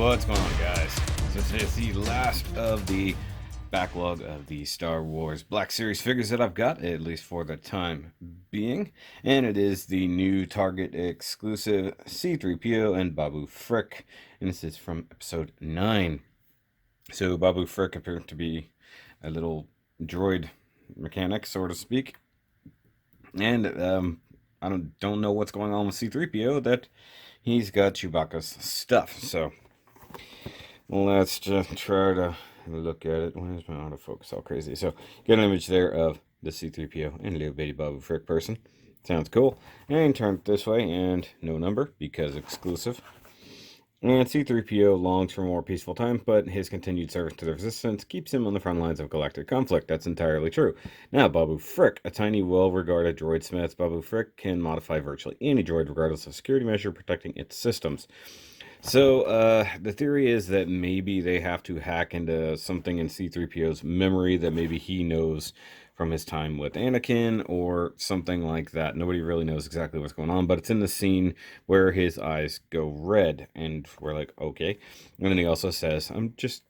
What's going on, guys? So today is the last of the backlog of the Star Wars Black Series figures that I've got, at least for the time being. And it is the new Target exclusive C3PO and BABU FRIK. And this is from episode 9. So BABU FRIK appeared to be a little droid mechanic, so to speak. And I don't know what's going on with C3PO, that he's got Chewbacca's stuff. So let's just try to look at it. Why is my autofocus all crazy? So, get an image there of the C3PO and little baby BABU FRIK person. Sounds cool. And turn it this way, and no number, because exclusive. And C3PO longs for more peaceful times, but his continued service to the Resistance keeps him on the front lines of galactic conflict. That's entirely true. Now, BABU FRIK, a tiny, well-regarded droid smith, BABU FRIK can modify virtually any droid regardless of security measure protecting its systems. So, the theory is that maybe they have to hack into something in C3PO's memory that maybe he knows from his time with Anakin or something like that. Nobody really knows exactly what's going on, but it's in the scene where his eyes go red, and we're like, okay. And then he also says, I'm just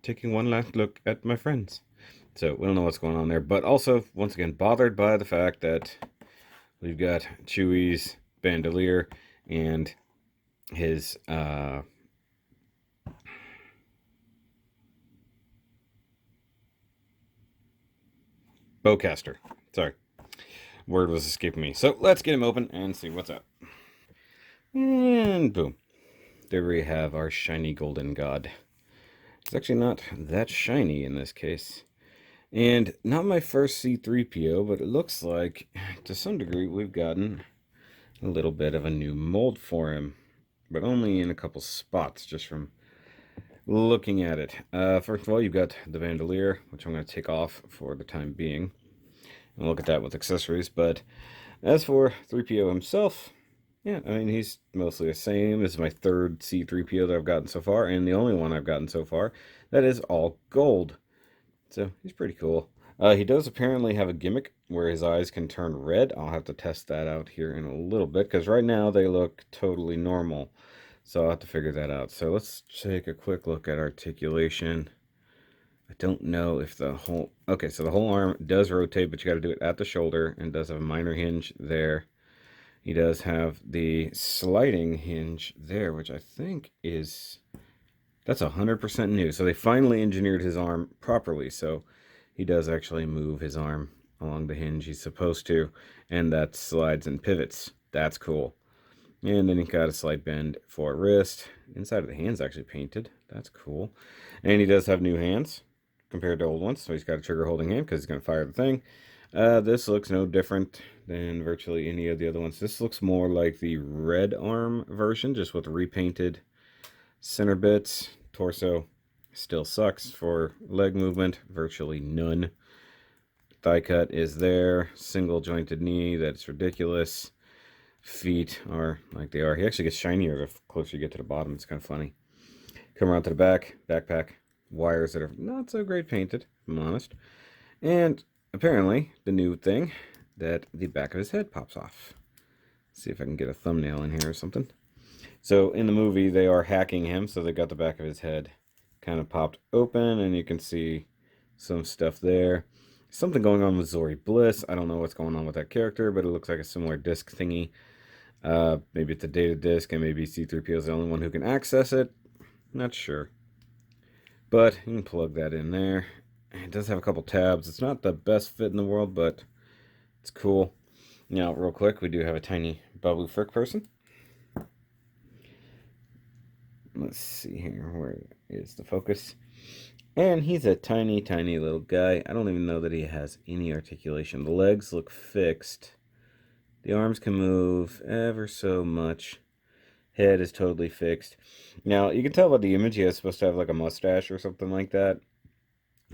taking one last look at my friends. So, we don't know what's going on there, but also, once again, bothered by the fact that we've got Chewie's bandolier and his bowcaster. Sorry, word was escaping me. So let's get him open and see what's up. And boom, there we have our shiny golden god. It's actually not that shiny in this case, and not my first C3PO, but it looks like to some degree we've gotten a little bit of a new mold for him, but only in a couple spots just from looking at it. First of all, you've got the bandolier, which I'm going to take off for the time being. And look at that with accessories. But as for 3PO himself, yeah, I mean, he's mostly the same. This is my third C3PO that I've gotten so far, and the only one I've gotten so far that is all gold. So he's pretty cool. He does apparently have a gimmick where his eyes can turn red. I'll have to test that out here in a little bit, because right now they look totally normal. So I'll have to figure that out. So let's take a quick look at articulation. I don't know if the whole... Okay, so the whole arm does rotate, but you got to do it at the shoulder, and does have a minor hinge there. He does have the sliding hinge there, which I think is... That's 100% new. So they finally engineered his arm properly, so he does actually move his arm along the hinge he's supposed to, and that slides and pivots. That's cool. And then he got a slight bend for wrist. Inside of the hand's actually painted. That's cool. And he does have new hands compared to old ones. So he's got a trigger holding hand because he's going to fire the thing. This looks no different than virtually any of the other ones. This looks more like the red arm version, just with repainted center bits. Torso still sucks for leg movement. Virtually none. Thigh cut is there. Single jointed knee. That's ridiculous. Feet are like they are. He actually gets shinier the closer you get to the bottom. It's kind of funny. Come around to the back. Backpack. Wires that are not so great painted, if I'm honest. And apparently, the new thing, that the back of his head pops off. Let's see if I can get a thumbnail in here or something. So in the movie, they are hacking him, so they got the back of his head kind of popped open, and you can see some stuff there. Something going on with Zori Bliss. I don't know what's going on with that character, but it looks like a similar disc thingy. Maybe it's a data disk, and maybe C3PO is the only one who can access it. Not sure. But you can plug that in there. It does have a couple tabs. It's not the best fit in the world, but it's cool. Now, real quick, we do have a tiny BABU FRIK person. Let's see here. Where is the focus? And he's a tiny, tiny little guy. I don't even know that he has any articulation. The legs look fixed. The arms can move ever so much. Head is totally fixed. Now, you can tell by the image he is supposed to have like a mustache or something like that.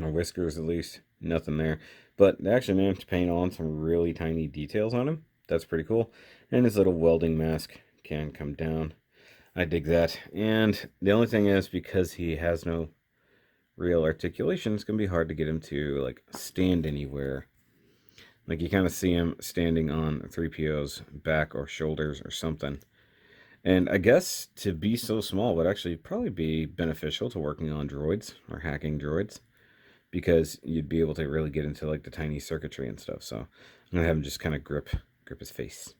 Or whiskers at least. Nothing there. But they actually managed to paint on some really tiny details on him. That's pretty cool. And his little welding mask can come down. I dig that. And the only thing is, because he has no real articulation, it's going to be hard to get him to like stand anywhere. Like you kind of see him standing on 3PO's back or shoulders or something. And I guess to be so small would actually probably be beneficial to working on droids or hacking droids, because you'd be able to really get into like the tiny circuitry and stuff. So I'm gonna have him just kind of grip his face.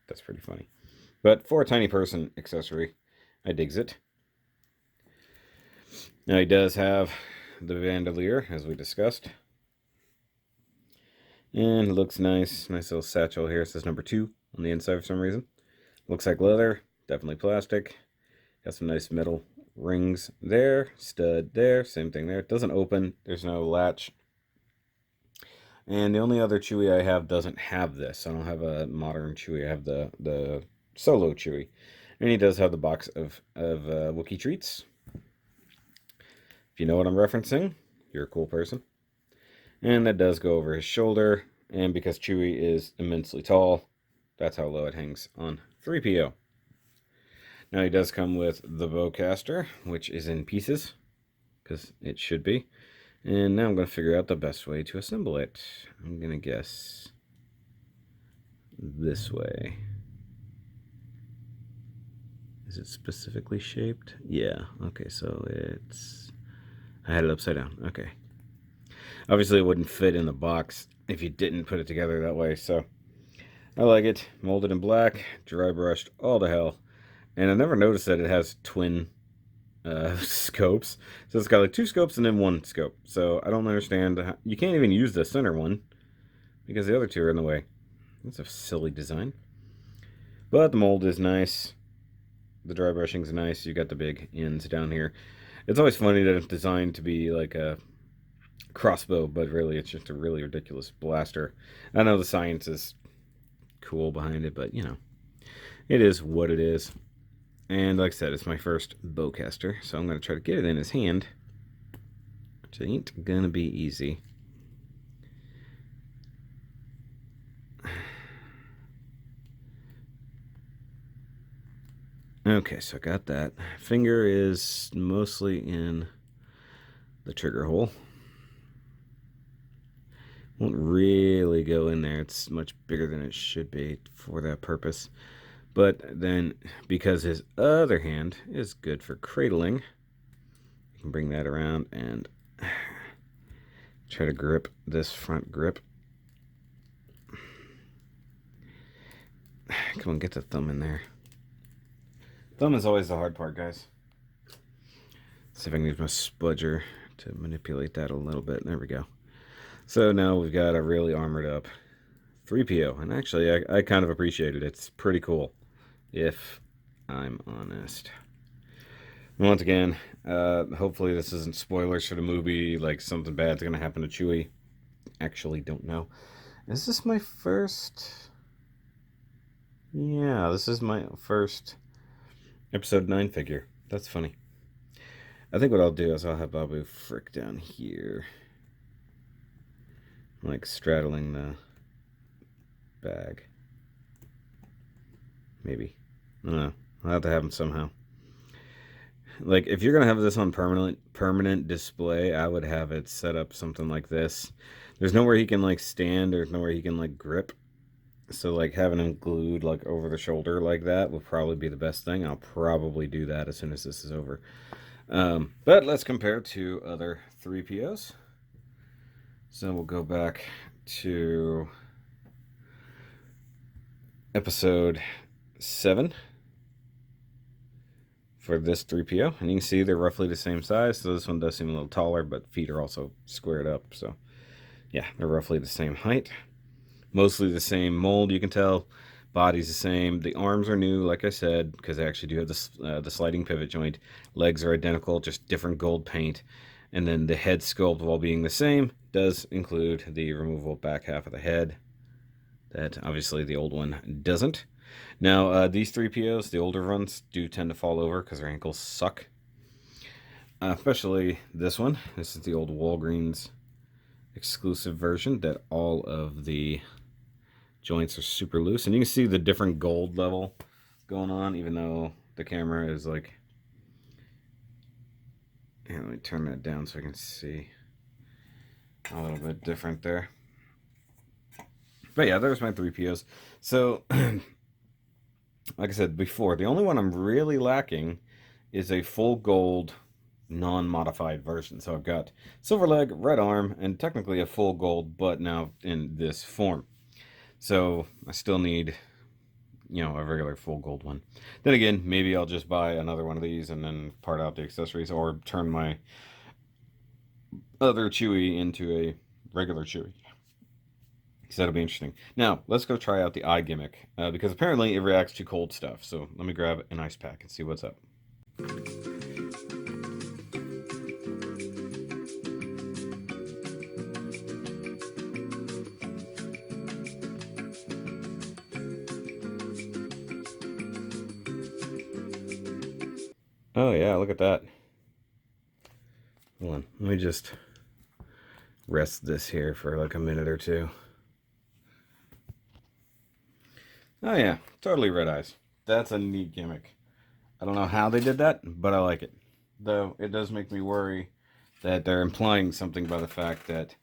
That's pretty funny. But for a tiny person accessory, I digs it. Now he does have the bandolier, as we discussed. And it looks nice. Nice little satchel here. It says number 2 on the inside for some reason. Looks like leather. Definitely plastic. Got some nice metal rings there. Stud there. Same thing there. It doesn't open. There's no latch. And the only other Chewie I have doesn't have this. I don't have a modern Chewie. I have the solo Chewie. And he does have the box of Wookiee treats. If you know what I'm referencing, you're a cool person. And that does go over his shoulder. And because Chewie is immensely tall, that's how low it hangs on 3PO. Now he does come with the bowcaster, which is in pieces, because it should be. And now I'm going to figure out the best way to assemble it. I'm going to guess this way. Is it specifically shaped? Yeah. Okay, so it's... I had it upside down. Okay. Obviously, it wouldn't fit in the box if you didn't put it together that way, so... I like it. Molded in black, dry brushed, all to hell. And I never noticed that it has twin scopes. So it's got like 2 scopes and then 1 scope. So I don't understand. You can't even use the center one because the other 2 are in the way. That's a silly design. But the mold is nice. The dry brushing is nice. You got the big ends down here. It's always funny that it's designed to be like a crossbow, but really it's just a really ridiculous blaster. I know the science is cool behind it, but you know, it is what it is. And like I said, it's my first bowcaster, so I'm going to try to get it in his hand, which ain't going to be easy. Okay, so I got that. Finger is mostly in the trigger hole. Won't really go in there. It's much bigger than it should be for that purpose. But then, because his other hand is good for cradling, you can bring that around and try to grip this front grip. Come on, get the thumb in there. Thumb is always the hard part, guys. Let's see if I can use my spudger to manipulate that a little bit. There we go. So now we've got a really armored up 3PO. And actually, I kind of appreciate it. It's pretty cool, if I'm honest. Once again, hopefully this isn't spoilers for the movie, like something bad's going to happen to Chewie. Actually, don't know. Is this my first... Yeah, this is my first Episode 9 figure. That's funny. I think what I'll do is I'll have Babu FRIK down here, like straddling the bag. Maybe. I don't know. I'll have to have him somehow. Like, if you're going to have this on permanent display, I would have it set up something like this. There's nowhere he can, like, stand. There's nowhere he can, like, grip. So, like, having him glued, like, over the shoulder like that would probably be the best thing. I'll probably do that as soon as this is over. But let's compare to other 3POs. So we'll go back to Episode 7 for this 3PO. And you can see they're roughly the same size. So this one does seem a little taller, but feet are also squared up. So, yeah, they're roughly the same height. Mostly the same mold, you can tell. Body's the same. The arms are new, like I said, because they actually do have the sliding pivot joint. Legs are identical, just different gold paint. And then the head sculpt, while being the same, does include the removable back half of the head. That, obviously, the old one doesn't. Now, these 3POs, the older ones, do tend to fall over because their ankles suck. Especially this one. This is the old Walgreens exclusive version that all of the joints are super loose, and you can see the different gold level going on, even though the camera is like, yeah, let me turn that down so I can see a little bit different there. But yeah, there's my 3POs. So like I said before, the only one I'm really lacking is a full gold non-modified version. So I've got silver leg, red arm, and technically a full gold, but now in this form. So I still need, a regular full gold one. Then again, maybe I'll just buy another one of these and then part out the accessories, or turn my other Chewie into a regular Chewie. So that'll be interesting. Now, let's go try out the eye gimmick, because apparently it reacts to cold stuff. So let me grab an ice pack and see what's up. Oh yeah, look at that. Hold on, let me just rest this here for like a minute or two. Oh yeah, totally red eyes. That's a neat gimmick. I don't know how they did that, but I like it. Though it does make me worry that they're implying something by the fact that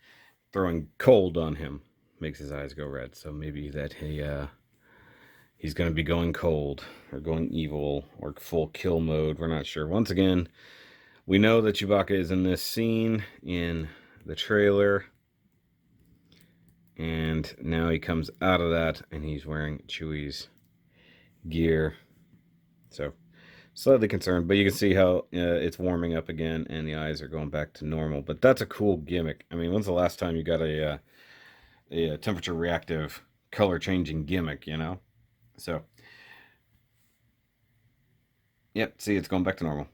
throwing cold on him makes his eyes go red. So maybe that he's going to be going cold or going evil or full kill mode. We're not sure. Once again, we know that Chewbacca is in this scene in the trailer. And now he comes out of that and he's wearing Chewie's gear. So slightly concerned, but you can see how it's warming up again and the eyes are going back to normal. But that's a cool gimmick. I mean, when's the last time you got a temperature reactive color changing gimmick, So, yep, see, it's going back to normal.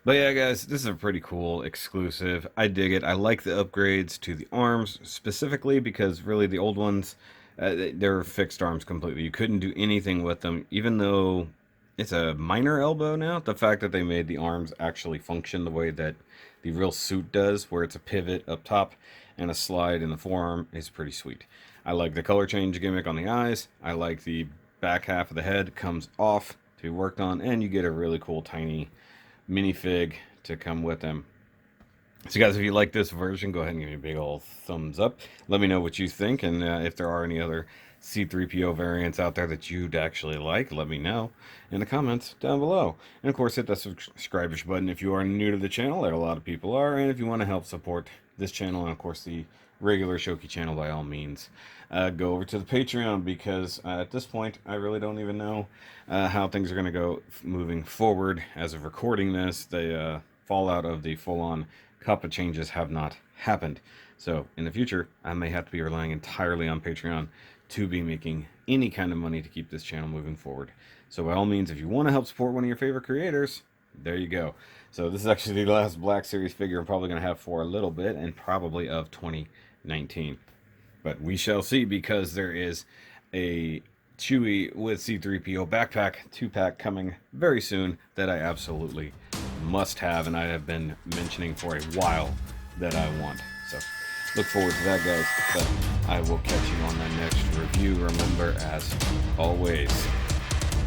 But yeah, guys, this is a pretty cool exclusive. I dig it. I like the upgrades to the arms specifically because really the old ones, they're fixed arms completely. You couldn't do anything with them, even though it's a minor elbow now. The fact that they made the arms actually function the way that the real suit does, where it's a pivot up top and a slide in the forearm, is pretty sweet. I like the color change gimmick on the eyes. I like the back half of the head comes off to be worked on, and you get a really cool tiny minifig to come with them. So guys, if you like this version, go ahead and give me a big old thumbs up. Let me know what you think, and if there are any other C3PO variants out there that you'd actually like, let me know in the comments down below. And of course, hit that subscribe button if you are new to the channel. There a lot of people are, and if you want to help support this channel and of course the regular Shoky channel, by all means, go over to the Patreon, because at this point I really don't even know how things are going to go moving forward. As of recording this, the fallout of the full-on COPPA changes have not happened, so in the future I may have to be relying entirely on Patreon to be making any kind of money to keep this channel moving forward. So by all means, if you want to help support one of your favorite creators, there you go. So this is actually the last Black Series figure I'm probably going to have for a little bit, and probably of 2019. But we shall see, because there is a Chewie with C3PO backpack 2-pack coming very soon that I absolutely must have, and I have been mentioning for a while that I want. So look forward to that, guys. But I will catch you on the next review. Remember, as always,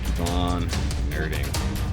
keep on nerding.